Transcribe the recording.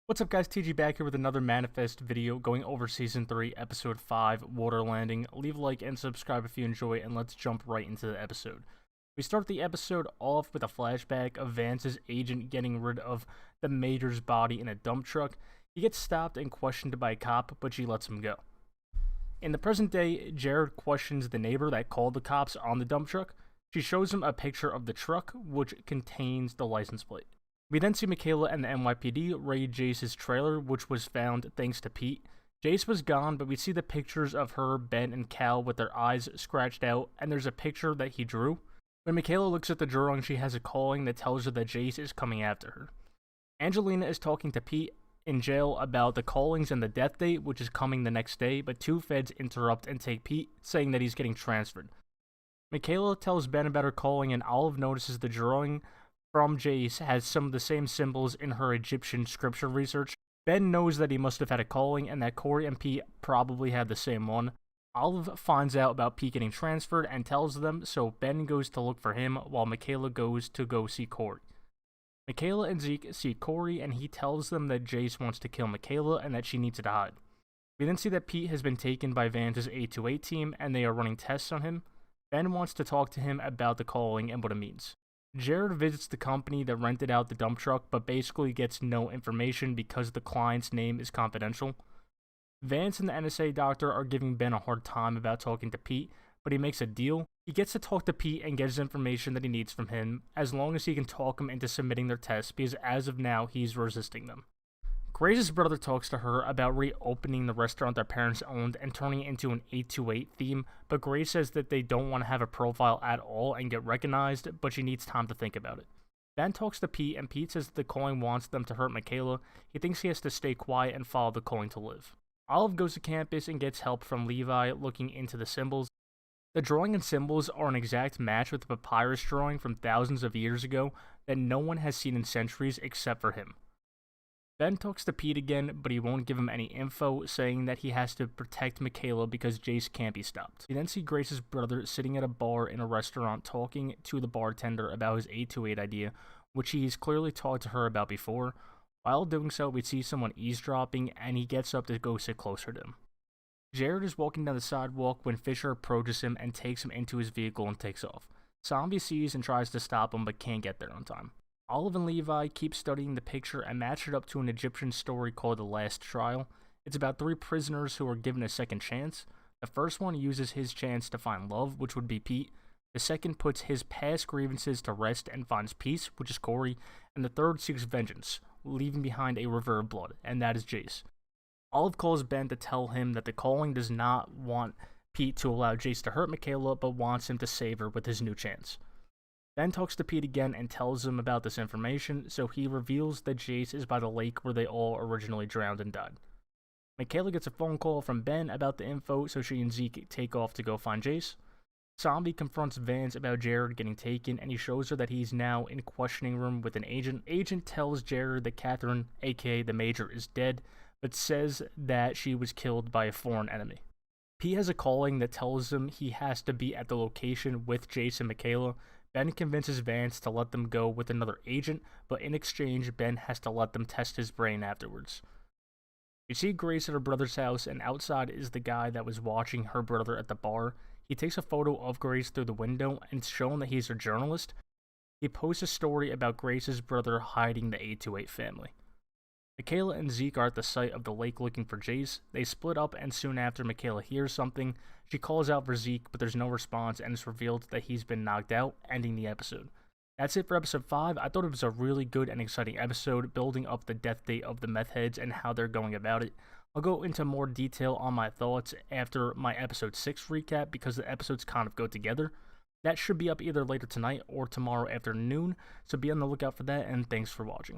What's up guys, TG back here with another Manifest video going over Season 3, Episode 5, Water Landing. Leave a like and subscribe if you enjoy, and let's jump right into the episode. We start the episode off with a flashback of Vance's agent getting rid of the Major's body in a dump truck. He gets stopped and questioned by a cop, but she lets him go. In the present day, Jared questions the neighbor that called the cops on the dump truck. She shows him a picture of the truck, which contains the license plate. We then see Michaela and the NYPD raid Jace's trailer, which was found thanks to Pete. Jace was gone, but we see the pictures of her, Ben, and Cal with their eyes scratched out, and there's a picture that he drew. When Michaela looks at the drawing, she has a calling that tells her that Jace is coming after her. Angelina is talking to Pete in jail about the callings and the death date, which is coming the next day, but two feds interrupt and take Pete, saying that he's getting transferred. Michaela tells Ben about her calling, and Olive notices the drawing from Jace has some of the same symbols in her Egyptian scripture research. Ben knows that he must have had a calling and that Corey and Pete probably had the same one. Olive finds out about Pete getting transferred and tells them, so Ben goes to look for him while Michaela goes to go see Corey. Michaela and Zeke see Corey and he tells them that Jace wants to kill Michaela and that she needs to hide. We then see that Pete has been taken by Vance's 828 team and they are running tests on him. Ben wants to talk to him about the calling and what it means. Jared visits the company that rented out the dump truck, but basically gets no information because the client's name is confidential. Vance and the NSA doctor are giving Ben a hard time about talking to Pete, but he makes a deal. He gets to talk to Pete and gets information that he needs from him, as long as he can talk him into submitting their tests, because as of now, he's resisting them. Grace's brother talks to her about reopening the restaurant their parents owned and turning it into an 828 theme, but Grace says that they don't want to have a profile at all and get recognized, but she needs time to think about it. Ben talks to Pete, and Pete says that the calling wants them to hurt Michaela. He thinks he has to stay quiet and follow the calling to live. Olive goes to campus and gets help from Levi looking into the symbols. The drawing and symbols are an exact match with the papyrus drawing from thousands of years ago that no one has seen in centuries except for him. Ben talks to Pete again, but he won't give him any info, saying that he has to protect Michaela because Jace can't be stopped. We then see Grace's brother sitting at a bar in a restaurant talking to the bartender about his 828 idea, which he's clearly talked to her about before. While doing so, we see someone eavesdropping, and he gets up to go sit closer to him. Jared is walking down the sidewalk when Fisher approaches him and takes him into his vehicle and takes off. Zombie sees and tries to stop him, but can't get there on time. Olive and Levi keep studying the picture and match it up to an Egyptian story called The Last Trial. It's about three prisoners who are given a second chance. The first one uses his chance to find love, which would be Pete. The second puts his past grievances to rest and finds peace, which is Corey. And the third seeks vengeance, leaving behind a river of blood, and that is Jace. Olive calls Ben to tell him that the calling does not want Pete to allow Jace to hurt Michaela, but wants him to save her with his new chance. Ben talks to Pete again and tells him about this information, so he reveals that Jace is by the lake where they all originally drowned and died. Michaela gets a phone call from Ben about the info, so she and Zeke take off to go find Jace. Zombie confronts Vance about Jared getting taken, and he shows her that he's now in questioning room with an agent. Agent tells Jared that Catherine, aka the Major, is dead, but says that she was killed by a foreign enemy. Pete has a calling that tells him he has to be at the location with Jace and Michaela. Ben convinces Vance to let them go with another agent, but in exchange, Ben has to let them test his brain afterwards. We see Grace at her brother's house, and outside is the guy that was watching her brother at the bar. He takes a photo of Grace through the window, and it's shown that he's a journalist. He posts a story about Grace's brother hiding the 828 family. Michaela and Zeke are at the site of the lake looking for Jace. They split up, and soon after Michaela hears something. She calls out for Zeke, but there's no response, and it's revealed that he's been knocked out, ending the episode. That's it for episode 5. I thought it was a really good and exciting episode, building up the death date of the meth heads and how they're going about it. I'll go into more detail on my thoughts after my episode 6 recap, because the episodes kind of go together. That should be up either later tonight or tomorrow afternoon, so be on the lookout for that, and thanks for watching.